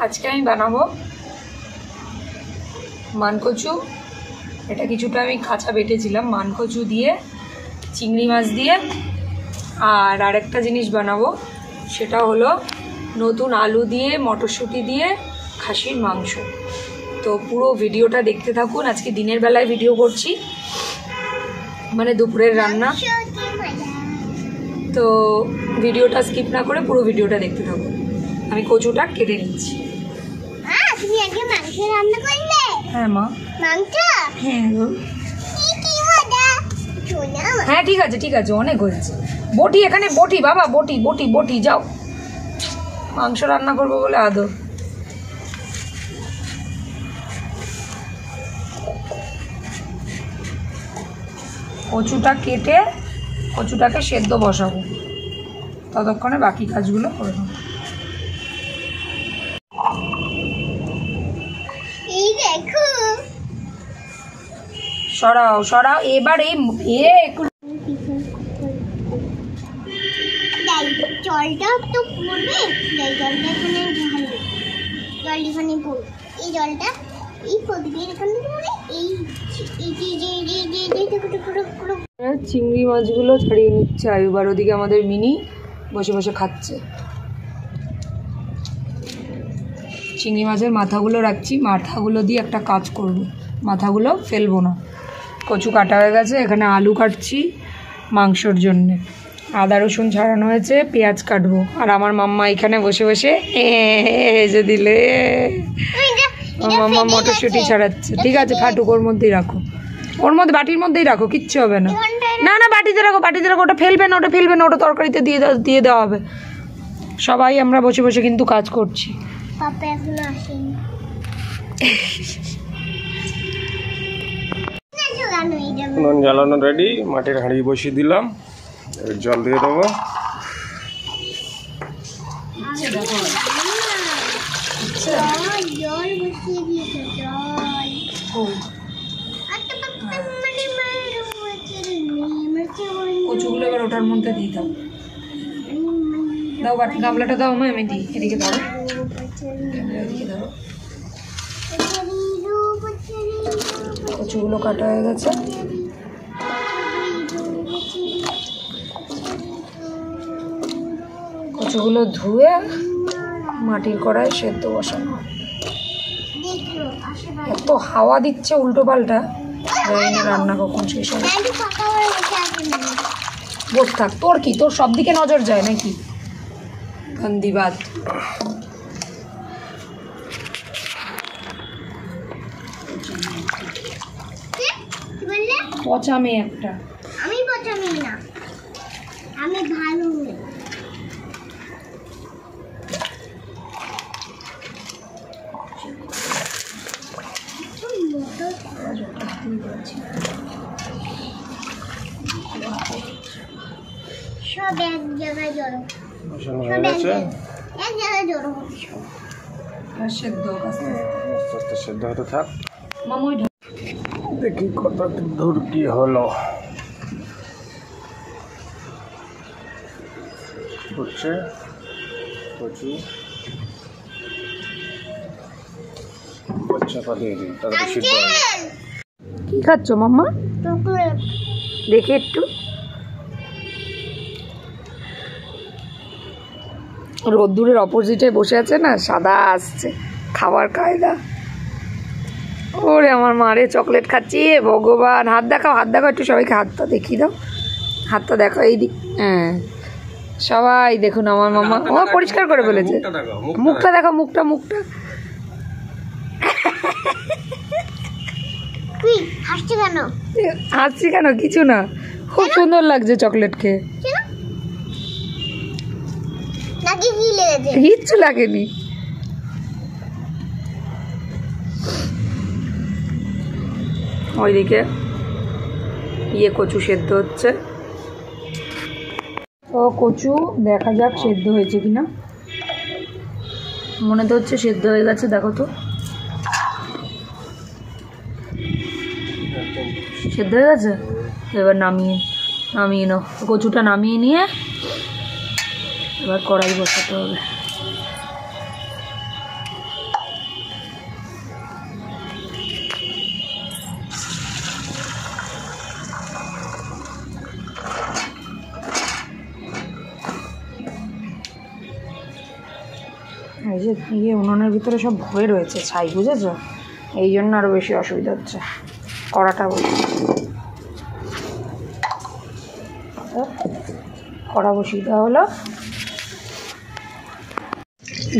আজকে আমি বানাবো মানকচু। এটা কিছুটা আমি কাঁচা বেটেছিলাম, মানকচু দিয়ে চিংড়ি মাছ দিয়ে। আর আরেকটা জিনিস বানাবো, সেটা হলো নতুন আলু দিয়ে মটরশুঁটি দিয়ে খাসির মাংস। তো পুরো ভিডিওটা দেখতে থাকুন। আজকে দিনের বেলায় ভিডিও করছি, মানে দুপুরের রান্না। তো ভিডিওটা স্কিপ না করে পুরো ভিডিওটা দেখতে থাকুন। আমি কচুটা কেটে নিচ্ছি। তুমি আগে মাংস রান্না করলে? হ্যাঁ মা। মাংস? হ্যাঁ কি মজা। হ্যাঁ ঠিক আছে ঠিক আছে, অনেক হয়েছে। বটি এখানে, বটি বাবা, বটি বটি বটি। যাও, মাংস রান্না করবো বলে আদর। কচুটা কেটে কচুটাকে সেদ্ধ বসাবো, ততক্ষণে বাকি কাজগুলো করে নেবো। সরাও সরাও এবার। জলটা তো পড়বে, জলটা এখানে ঢালবে, জল এখানে পড়বে। এই জলটা এই পদ্মের এখানে পড়ে এই চিংড়ি মাছগুলো ছাড়িয়ে নিচ্ছে আয়ুবার। ওদিকে আমাদের মিনি বসে বসে খাচ্ছে। চিংড়ি মাছের মাথাগুলো রাখছি, মাথাগুলো দিয়ে একটা কাজ করব, মাথাগুলো ফেলবো না। কচু কাটা হয়ে গেছে, এখানে আলু কাটছি মাংসর জন্যে। আদা রসুন ছাড়ানো হয়েছে, পেঁয়াজ কাটবো। আর আমার মাম্মা এখানে বসে বসে যে দিলে মাম্মা মটরশুঁটি ছাড়াচ্ছে। ঠিক আছে, ফাটুক, ওর মধ্যেই রাখো, ওর মধ্যে বাটির মধ্যেই রাখো, কিচ্ছু হবে না। না না বাটিতে রাখো, বাটিতে রাখো। ওটা ফেলবে না, ওটা ফেলবে না, ওটা তরকারিতে দিয়ে দেওয়া হবে। সবাই আমরা বসে বসে কিন্তু কাজ করছি। নুন জ্বালানো রেডি, মাটির হাঁড়ি বসিয়ে দিলাম, জল দিয়ে দেবো। কচুগুলো এবার ওটার মধ্যে দিয়ে দাও। দাও বাটি, গামলাটা দাও আমি দিই। এদিকে ধরো, এদিকে ধরো। কচুগুলো কাটা হয়ে গেছে। কচুগুলো ধুয়ে মাটির কড়ায় সেদ্ধ বসানো। এত হাওয়া দিচ্ছে উল্টো পাল্টা, জানি না রান্না কখন শেষ হবে। বস থাক, তোর কি, তোর সব দিকে নজর যায় নাকি? ধন্যবাদ। পচা মেয়ে একটা। আমি পচা মেয়ে না, আমি ভালো মেয়ে। সব এক জায়গায় জড়ো, এক জায়গায় জড়ো হচ্ছে। সেদ্ধ আস্তে আস্তে সেদ্ধ হতে থাক। মামুই দেখি কত দূর কি হলো। হচ্ছে কচু চাপা দিয়ে দিই, তারপরে সিদ্ধ হয়ে যাবে। কি খাচ্ছ মাম্মা? দেখে একটু। রোদ্দুরের অপোজিটে বসে আছে না, সাদা আসছে খাবার কায়দা। ওরে আমার মারে, চকলেট খাচ্ছি। ভগবান, হাত দেখাও, হাত দেখাও একটু সবাইকে, হাতটা দেখিয়ে দাও, হাতটা দেখো এই দিক। হ্যাঁ সবাই দেখুন আমার মামা, ও পরিষ্কার করে ফেলেছে। মুখটা দেখো, মুখটা মুখটা। হাসছি কেন? কিছু না, খুব সুন্দর লাগছে চকলেট খেয়ে। কিচ্ছু লাগেনি। ওইদিকে কচু সেদ্ধ হচ্ছে। ও কচু দেখা যাক সেদ্ধ হয়েছে কিনা। মনে তো হচ্ছে সেদ্ধ হয়ে গেছে, দেখো তো। সেদ্ধ হয়ে গেছে, এবার নামিয়ে নাও, কচুটা নামিয়ে নিয়ে এবার কড়াই বসাতে হবে। এই যে উনুনের ভিতরে সব ভরে রয়েছে ছাই, বুঝেছো? এই জন্য আরও বেশি অসুবিধা হচ্ছে। কড়াটা বসিয়ে দেওয়া হলো।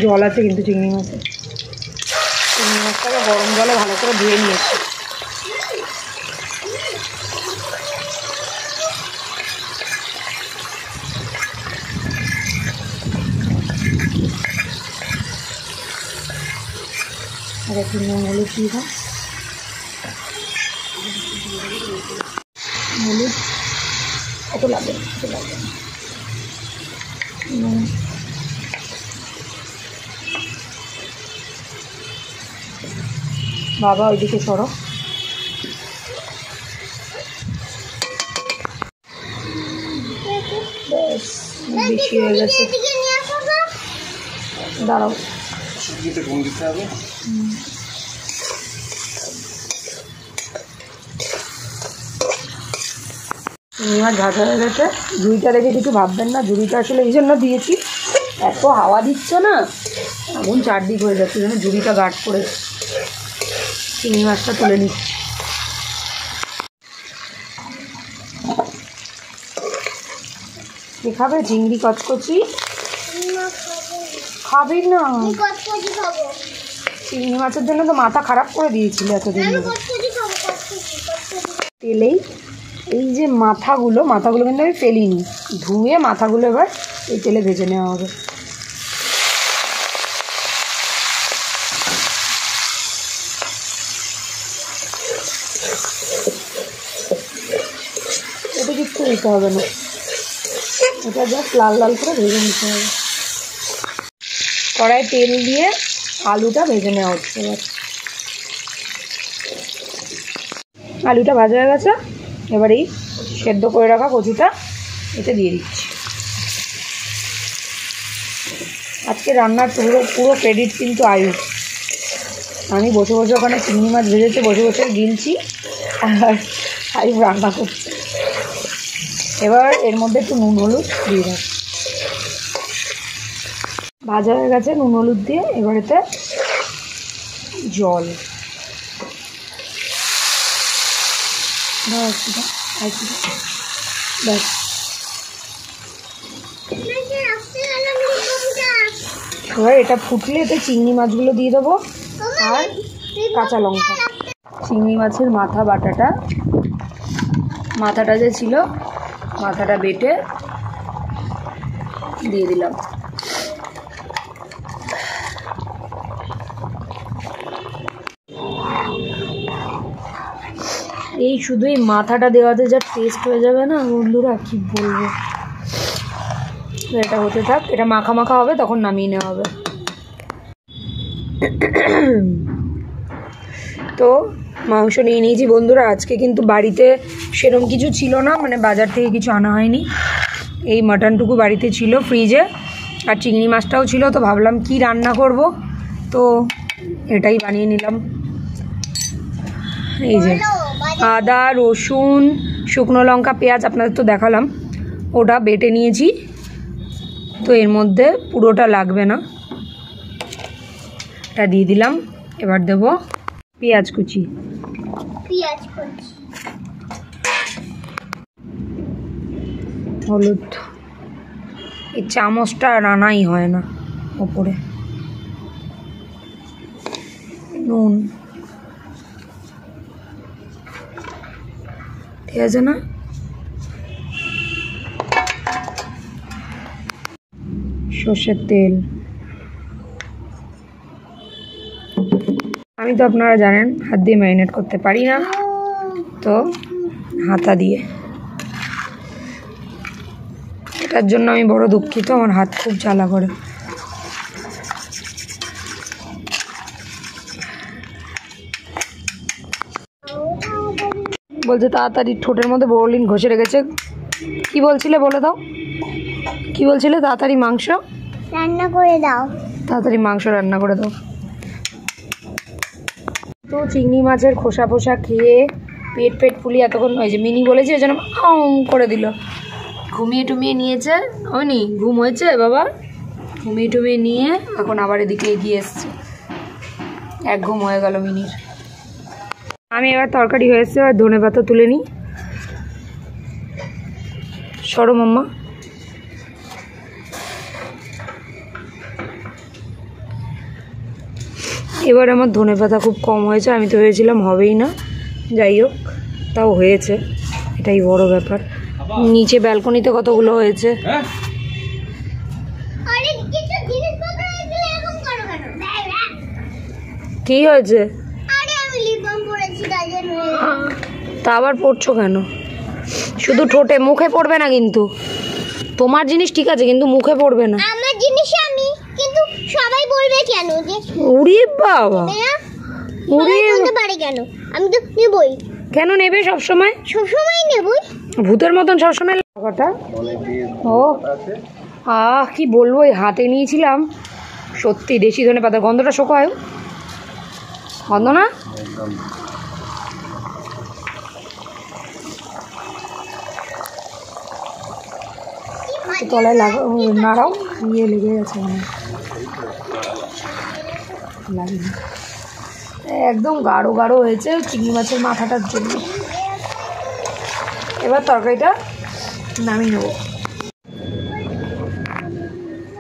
জল আছে কিন্তু চিংড়ি মাছটাকে গরম জলে ভালো করে ধুয়ে নিয়েছি। আর একটু নুন হলুদ দিয়ে দাও, হলুদ এত লাগবে না। বাবা ওইদিকে সরো। বেশি হয়ে গেছে, দাঁড়াও। চিংড়ি মাছ ভাজা হয়ে গেছে। ঝুড়িটা দেখে কিছু ভাববেন না, ঝুড়িটা আসলে এই জন্য দিয়েছি, এত হাওয়া দিচ্ছে না, আগুন চারদিক হয়ে যাচ্ছে, যেন ঝুড়িটা গাঢ় করে। চিংড়ি মাছটা তুলে নিচ্ছি। খাবে চিংড়ি কচকচি? খাবি না? চিংড়ি মাছের জন্য তো মাথা খারাপ করে দিয়েছিল এতদিন ধরে। তেলেই এই যে মাথাগুলো কিন্তু আমি ফেলিনি, ধুয়ে মাথাগুলো এবার এই তেলে ভেজে নেওয়া হবে। এটা কিচ্ছু দিতে হবে না, এটা জাস্ট লাল লাল করে ভেজে নিতে হবে। কড়াই তেল দিয়ে আলুটা ভেজে নেওয়া হচ্ছে। এবার আলুটা ভাজা হয়ে গেছে, এবার এই সেদ্ধ করে রাখা কচুটা এতে দিয়ে দিচ্ছি। আজকে রান্নার পুরো ক্রেডিট কিন্তু আয়ুষ। আমি বসে বসে ওখানে চিংড়ি মাছ ভেজেছে, বসে বসে গিলছি, আর আয়ুষ রান্না করছে। এবার এর মধ্যে একটু নুন হলুদ দিয়ে দাও। ভাজা হয়ে গেছে নুন হলুদ দিয়ে, এবার এতে জল ব্যাস। এবার এটা ফুটলে এতে চিংড়ি মাছগুলো দিয়ে দেবো আর কাঁচা লঙ্কা। চিংড়ি মাছের মাথাটা যে ছিল, মাথাটা বেটে দিয়ে দিলাম। এই শুধু এই মাথাটা দেওয়াতে যা টেস্ট হয়ে যাবে না বন্ধুরা, কি বলবো। এটা হতে থাক, এটা মাখা মাখা হবে, তখন নামিয়ে নেওয়া হবে। তো মাংস নিয়ে নিয়েছি বন্ধুরা। আজকে কিন্তু বাড়িতে সেরকম কিছু ছিল না, মানে বাজার থেকে কিছু আনা হয়নি। এই মাটনটুকু বাড়িতে ছিল ফ্রিজে, আর চিংড়ি মাছটাও ছিল। তো ভাবলাম কি রান্না করব, তো এটাই বানিয়ে নিলাম। এই যে আদা রসুন শুকনো লঙ্কা পেঁয়াজ আপনাদের তো দেখালাম, ওটা বেটে নিয়েছি। তো এর মধ্যে পুরোটা লাগবে না, এটা দিয়ে দিলাম। এবার দেব পেঁয়াজ কুচি, হলুদ। এই চামচটা রান্নাই হয় না, ওপরে নুন, ঠিক আছে না? সর্ষের তেল। আমি তো আপনারা জানেন হাত দিয়ে ম্যারিনেট করতে পারি না, তো হাতা দিয়ে। এটার জন্য আমি বড় দুঃখিত, আমার হাত খুব জ্বালা করে। বলছে তাড়াতাড়ি ঠোঁটের মধ্যে বোরোলিন ঘষে রেখেছে। কি বলছিলে বলে দাও, কি বলছিলে? তাড়াতাড়ি মাংস রান্না করে দাও, তাড়াতাড়ি মাংস রান্না করে দাও। তো চিংড়ি মাছের খোসা ফোসা খেয়ে পেট ফুলিয়ে এতক্ষণ হয়েছে। মিনি বলেছে যেন করে দিল। ঘুমিয়ে টুমিয়ে নিয়েছে, হয়নি? ঘুম হয়েছে বাবা? ঘুমিয়ে টুমিয়ে নিয়ে এখন আবার এদিকে এগিয়ে এসছে। এক ঘুম হয়ে গেল মিনির। আমি এবার তরকারি হয়ে এসছে, এবার ধনে পাতা তুলে নিই। সরো মাম্মা। এবার আমার ধনে পাতা খুব কম হয়েছে, আমি তো ভেবেছিলাম হবেই না, যাই হোক তাও হয়েছে, এটাই বড় ব্যাপার। নিচে ব্যালকনিতে কতগুলো হয়েছে। কি হয়েছে? তা আবার পড়ছো কেন? শুধু ঠোঁটে, মুখে পড়বে না কিন্তু। তোমার জিনিস ঠিক আছে কিন্তু মুখে পড়বে না। আমার জিনিস আমি, কিন্তু সবাই বলবে কেন যে উড়ি বাবা, উড়ি বলতে পারে কেন? আমি তো নেবই। কেন নেবে? সবসময় সবসময় নেবই, ভূতের মতন সবসময়। কথা ও কি বলবো, এই হাতে নিয়েছিলাম সত্যি দেশি ধনে পাতার গন্ধটা শোকায়। গন্ধ না? তলায় নাড়াও, ইয়ে লেগে গেছে মানে লাগেনি। একদম গাঢ় গাঢ় হয়েছে চিংড়ি মাছের মাথাটার জন্য। এবার তরকারিটা নামিয়ে নেব।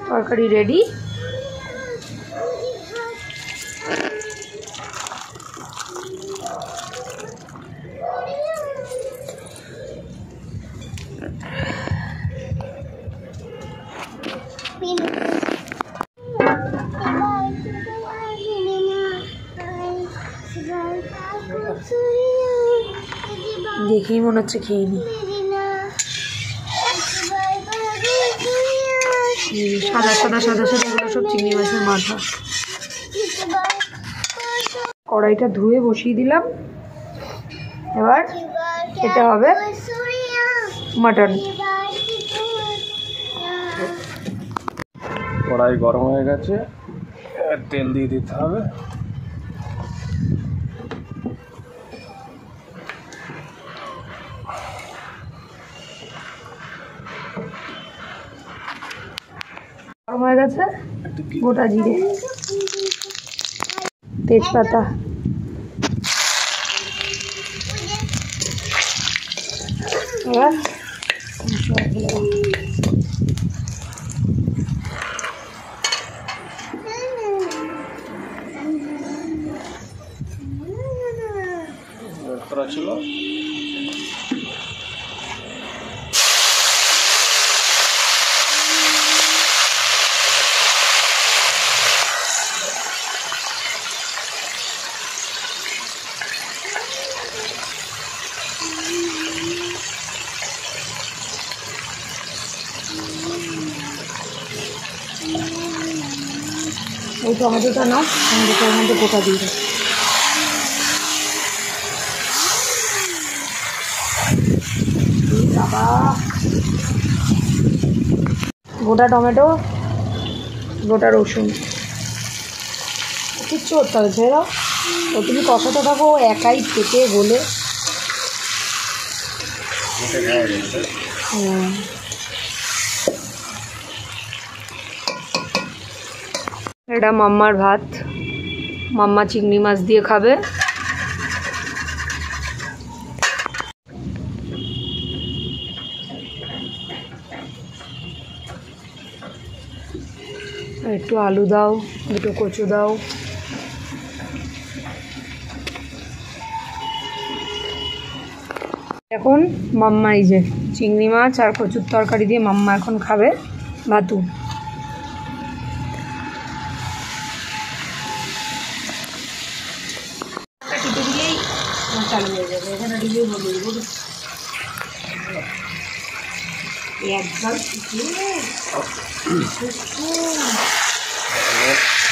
তরকারি রেডি। দেখেই মনে হচ্ছে খেয়ে নি। সাদা সাদা সাদা সাদা এগুলো সব চিংড়ি মাছের মাথা। কড়াইটা ধুয়ে বসিয়ে দিলাম, এবার খেতে হবে মাটন। কড়াই গরম হয়ে গেছে, তেল দিয়ে দিতে হবে। গরম হয়ে গেছে, গোটা জিরে, তেজপাতা, এবার ছিল এই টমেটোটা নাও, টমেটোটার মধ্যে গোটা দিয়ে দাও। বাবা, গোটা টমেটো, গোটা রসুন, কিচ্ছু করতে হবে, ছেড়ে দাও। তো তুমি কষাতে থাকো, একাই থেকে গলে। এটা মাম্মার ভাত, মাম্মা চিংড়ি মাছ দিয়ে খাবে। একটু আলু দাও, দুটো কচু দাও। এখন মাম্মা এই যে চিংড়ি মাছ আর কচুর তরকারি দিয়ে মাম্মা এখন খাবে ভাতু। টিপে দিলেই চালু হয়ে যাবে, এখানে দিলেই বলে দেবো একবার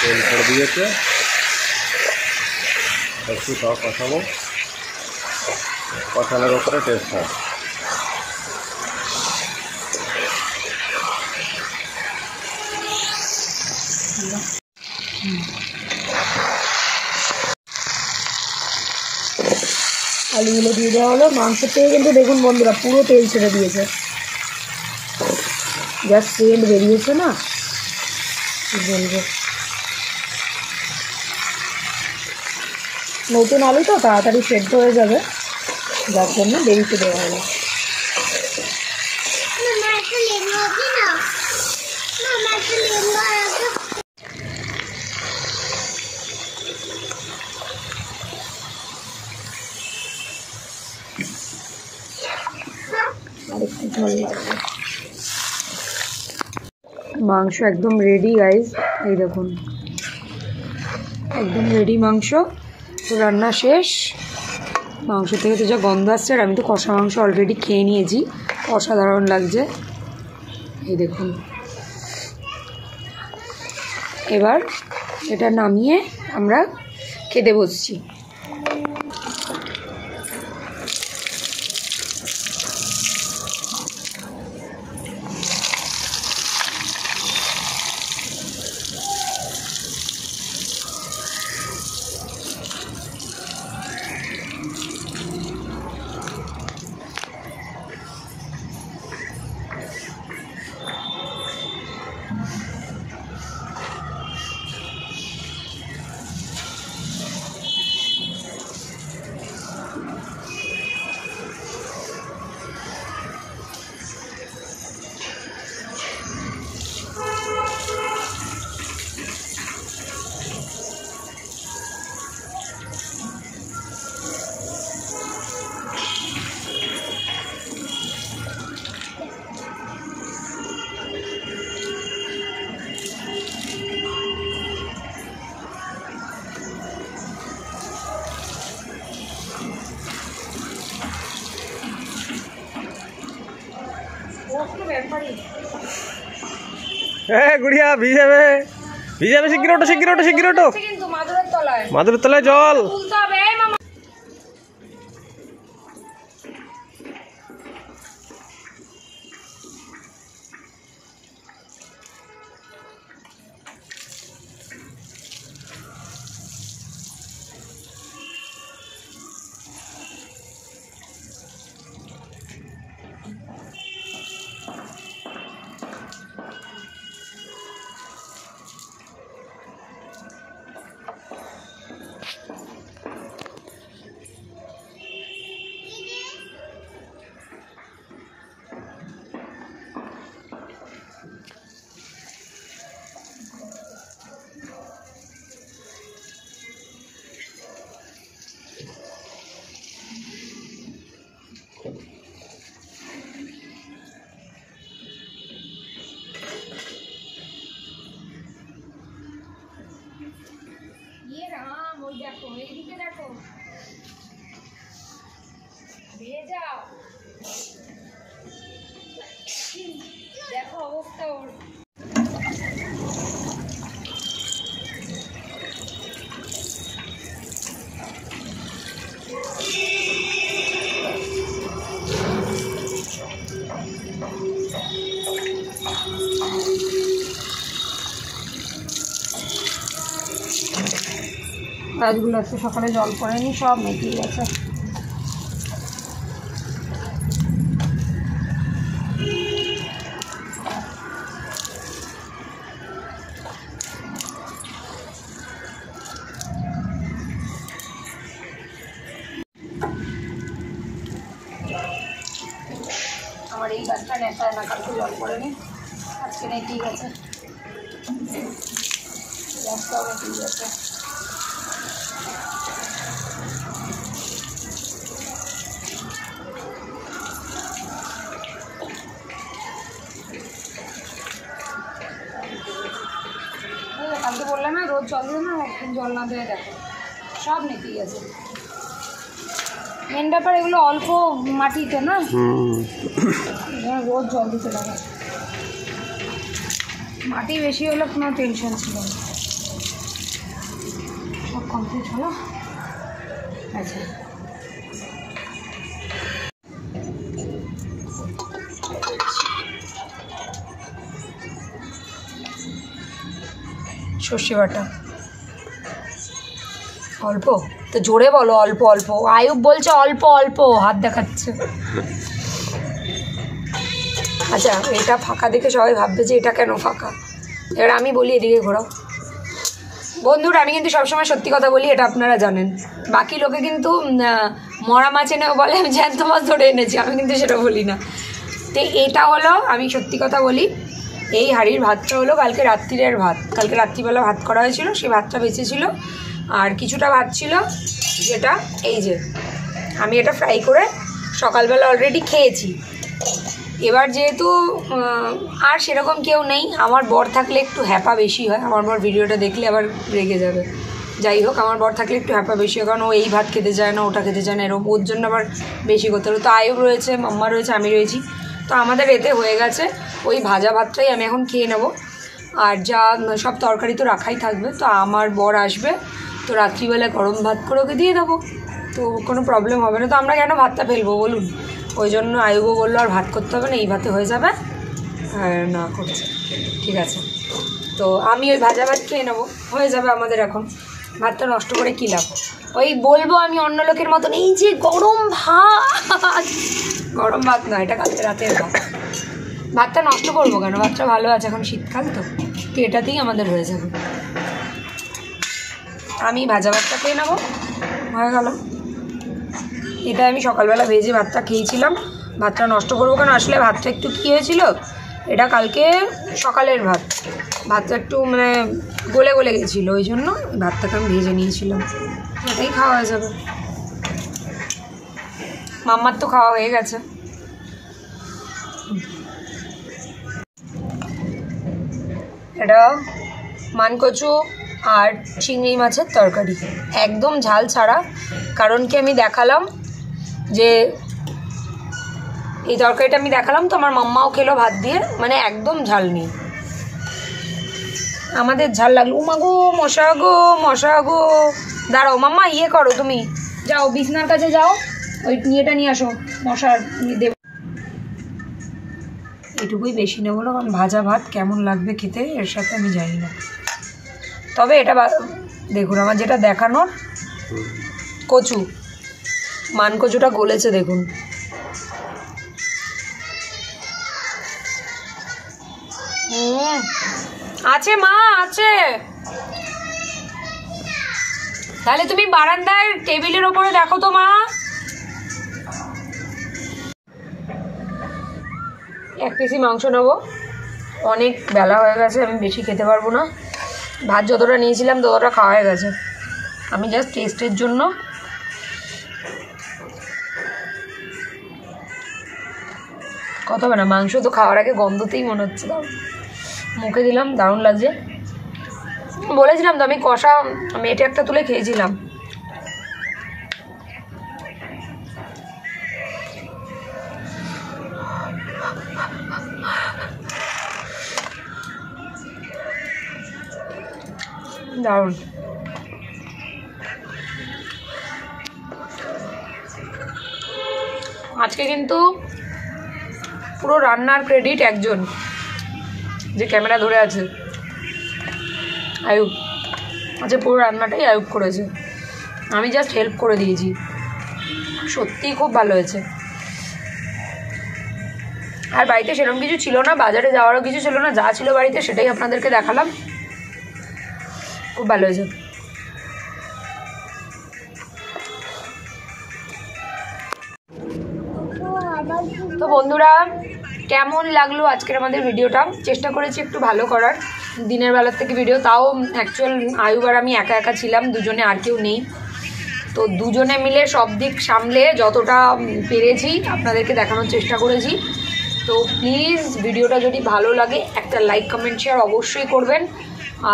তেল ছেড়ে দিয়েছে, একটু তাও কষাবো। কষানোর উপরে টেস্ট হয়। আলুগুলো দিয়ে দেওয়া হলো। মাংসের থেকে কিন্তু দেখুন বন্ধুরা পুরো তেল ছেড়ে দিয়েছে, জাস্ট তেল বেরিয়েছে না, কি বলবো। নতুন আলু তো তাড়াতাড়ি সেদ্ধ হয়ে যাবে, যার জন্য দেরিতে দেওয়া হলো। আরেকটু ঝোল লাগবে। মাংস একদম রেডি গাইজ, এই দেখুন একদম রেডি মাংস। তো রান্না শেষ। মাংস থেকে তো যা গন্ধ আসছে, আর আমি তো কষা মাংস অলরেডি খেয়ে নিয়েছি, অসাধারণ লাগছে। এই দেখুন, এবার এটা নামিয়ে আমরা খেতে বসছি। গুড়িয়া ভিজাবে ভিজাবে, শিগগির ওঠো শিগগির ওঠো শিগগির ওঠো। মাদুরের তলায় জল। দেখো এইদিকে দেখো, ভেজাও, দেখো অবস্থা ওর। গাছগুলো একটু সকালে জল পড়েনি, সব মেটিয়ে গেছে। আমার এই গাছটা নেশায় না, কালকে জল পড়েনি, আজকে নেই, ঠিক আছে, গাছটাও ঠিক আছে। কালকে বললাম না রোজ জল দেবে না, একদিন জল না দেবে, দেখো সব নেতিয়ে গেছে। মেন ব্যাপার এগুলো অল্প মাটিতে না, রোজ জল দিতে লাগে। মাটি বেশি হলে কোনো টেনশন ছিল না। সব কমপ্লিট হলো। আচ্ছা সর্ষে বাটা অল্প, তো জোরে বলো অল্প অল্প। আয়ুব বলছে অল্প অল্প, হাত দেখাচ্ছে। আচ্ছা, এটা ফাঁকা দেখে সবাই ভাববে যে এটা কেন ফাঁকা। এবার আমি বলি এদিকে ঘোরাও। বন্ধুরা, আমি কিন্তু সবসময় সত্যি কথা বলি, এটা আপনারা জানেন। বাকি লোকে কিন্তু মরা মাছ এনেও বলে আমি জ্যান্ত মাছ ধরে এনেছি, আমি কিন্তু সেটা বলি না। তো এটা হলো, আমি সত্যি কথা বলি, এই হাঁড়ির ভাতটা হলো কালকে রাত্রিরের ভাত। কালকে রাত্রিবেলা ভাত করা হয়েছিল, সেই ভাতটা বেঁচেছিল। আর কিছুটা ভাত ছিল, যেটা এই যে আমি এটা ফ্রাই করে সকালবেলা অলরেডি খেয়েছি। এবার যেহেতু আর সেরকম কেউ নেই, আমার বর থাকলে একটু হ্যাপা বেশি হয়। আমার বর ভিডিওটা দেখলে আবার রেগে যাবে। যাই হোক, আমার বর থাকলে একটু হ্যাপা বেশি হয়, কারণ ও এই ভাত খেতে চায় না, ওটা খেতে চায় না, এরকম ওর জন্য আবার বেশি করতে হবে। তো আয়ুব রয়েছে, মাম্মা রয়েছে, আমি রয়েছি। তো আমাদের এতে হয়ে গেছে, ওই ভাজা ভাতটাই আমি এখন খেয়ে নেব। আর যা সব তরকারি তো রাখাই থাকবে। তো আমার বর আসবে, তো রাত্রিবেলা গরম ভাত করে ওকে দিয়ে দেবো, তো কোনো প্রবলেম হবে না। তো আমরা কেন ভাতটা ফেলবো বলুন? ওই জন্য আয়ুবও বললো আর ভাত করতে হবে না, এই ভাতে হয়ে যাবে। আর না করছে, ঠিক আছে। তো আমি ওই ভাজা ভাত খেয়ে নেবো, হয়ে যাবে আমাদের। এখন ভাতটা নষ্ট করে কী লাভ? ওই বলবো আমি অন্য লোকের মতন এই যে গরম ভাত, গরম ভাত না, এটা কালকে রাতের ভাত। ভাতটা নষ্ট করবো কেন? ভাতটা ভালো আছে, এখন শীতকাল তো, তো এটাতেই আমাদের হয়ে যাবে। আমি ভাজা ভাতটা খেয়ে নেবো, হয়ে গেল। এটা আমি সকালবেলা ভেজে ভাতটা খেয়েছিলাম। ভাতটা নষ্ট করবো কেন? আসলে ভাতটা একটু কী হয়েছিল, এটা কালকে সকালের ভাত, ভাতটা একটু মানে গলে গলে গেছিলো, ওই জন্য ভাতটাকে আমি ভেজে নিয়েছিলাম। এটাই খাওয়া হয়ে যাবে। মাম্মার তো খাওয়া হয়ে গেছে। এটা মানকচু আর চিংড়ি মাছের তরকারি, একদম ঝাল ছাড়া। কারণ কি আমি দেখালাম যে এই তরকারিটা আমি দেখালাম, তো আমার মাম্মাও খেলো ভাত দিয়ে, মানে একদম ঝাল নেই। আমাদের ঝাল লাগলো। উমা গো, মশা গো, মশা গো। দাঁড়াও মাম্মা, ইয়ে করো, তুমি যাও বিছনার কাছে যাও, ওই ইয়েটা নিয়ে আসো, মশার দেব। এটুকুই বেশি নেবো না, কারণ ভাজা ভাত কেমন লাগবে খেতে এর সাথে আমি জানি না। তবে এটা দেখুন, আমার যেটা দেখানোর কচু, মান কচুটা গলেছে দেখুন। আছে মা, আছে। তাহলে তুমি বারান্দায় টেবিলের ওপরে দেখো তো মা। 1 কেজি মাংস নেবো, অনেক বেলা হয়ে গেছে, আমি বেশি খেতে পারবো না। ভাত যতটা নিয়েছিলাম ততটা খাওয়া হয়ে গেছে, আমি জাস্ট টেস্টের জন্য। কত হবে না, মাংস তো খাওয়ার আগে গন্ধতেই মনে হচ্ছে দারুণ, মুখে দিলাম দারুণ লাগছে। বলেছিলাম তো আমি কষা মেটে একটা তুলে খেয়েছিলাম। দারুণ। আজকে কিন্তু পুরো রান্নার ক্রেডিট একজন, যে ক্যামেরা ধরে আছে, আয়ুব। আচ্ছা, পুরো রান্নাটাই আয়ুব করেছে, আমি জাস্ট হেল্প করে দিয়েছি। সত্যিই খুব ভালো হয়েছে। আর বাড়িতে সেরকম কিছু ছিল না, বাজারে যাওয়ারও কিছু ছিল না, যা ছিল বাড়িতে সেটাই আপনাদেরকে দেখালাম। খুব ভালো হয়েছে। তো বন্ধুরা, কেমন লাগলো আজকের আমাদের ভিডিওটা? চেষ্টা করেছি একটু ভালো করার, দিনের বেলার থেকে ভিডিও। তাও অ্যাকচুয়াল আয়ুব আর আমি একা একা ছিলাম, দুজনে, আর কেউ নেই। তো দুজনে মিলে সব দিক সামলে যতটা পেরেছি আপনাদেরকে দেখানোর চেষ্টা করেছি। তো প্লিজ ভিডিওটা যদি ভালো লাগে একটা লাইক, কমেন্ট, শেয়ার অবশ্যই করবেন।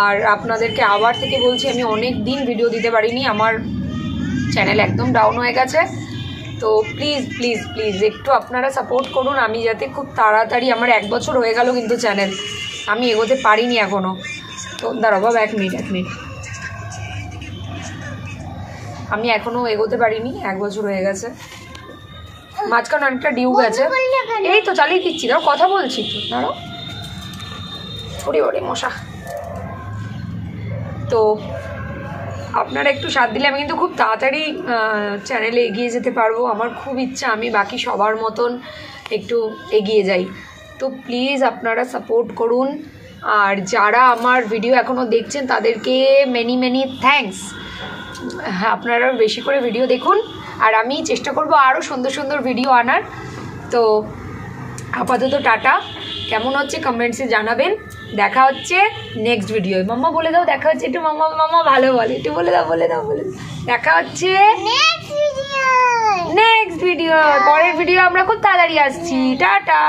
আর আপনাদেরকে আবার থেকে বলছি, আমি অনেক দিন ভিডিও দিতে পারিনি, আমার চ্যানেল একদম ডাউন হয়ে গেছে। তো প্লিজ প্লিজ প্লিজ একটু আপনারা সাপোর্ট করুন, আমি যাতে খুব তাড়াতাড়ি, আমার 1 বছর হয়ে গেল কিন্তু চ্যানেল, আমি এগোতে পারিনি এখনও। তো দাঁড়াও বাবা, 1 মিনিট, আমি এখনও এগোতে পারিনি, 1 বছর হয়ে গেছে। মাঝখানে অনেকটা ডিউ গেছে। এই তো চালিয়ে দিচ্ছি, দাঁড়াও কথা বলছি তো, দাঁড়াও। ওরে ওরে মশা। তো আপনারা একটু সাথ দিলে আমি কিন্তু খুব তাড়াতাড়ি চ্যানেলে এগিয়ে যেতে পারবো। আমার খুব ইচ্ছা আমি বাকি সবার মতন একটু এগিয়ে যাই। তো প্লিজ আপনারা সাপোর্ট করুন। আর যারা আমার ভিডিও এখনও দেখছেন তাদেরকে মেনি থ্যাঙ্কস। হ্যাঁ, আপনারা বেশি করে ভিডিও দেখুন, আর আমি চেষ্টা করব আরও সুন্দর সুন্দর ভিডিও আনার। তো আপাতত টাটা। কেমন হচ্ছে কমেন্টসে জানাবেন। দেখা হচ্ছে নেক্সট ভিডিও। মাম্মা বলে দাও, দেখা হচ্ছে একটু। মাম্মা ভালো বলে, একটু বলে দাও। দেখা হচ্ছে নেক্সট ভিডিও। পরের ভিডিও আমরা খুব তাড়াতাড়ি আসছি। টাটা।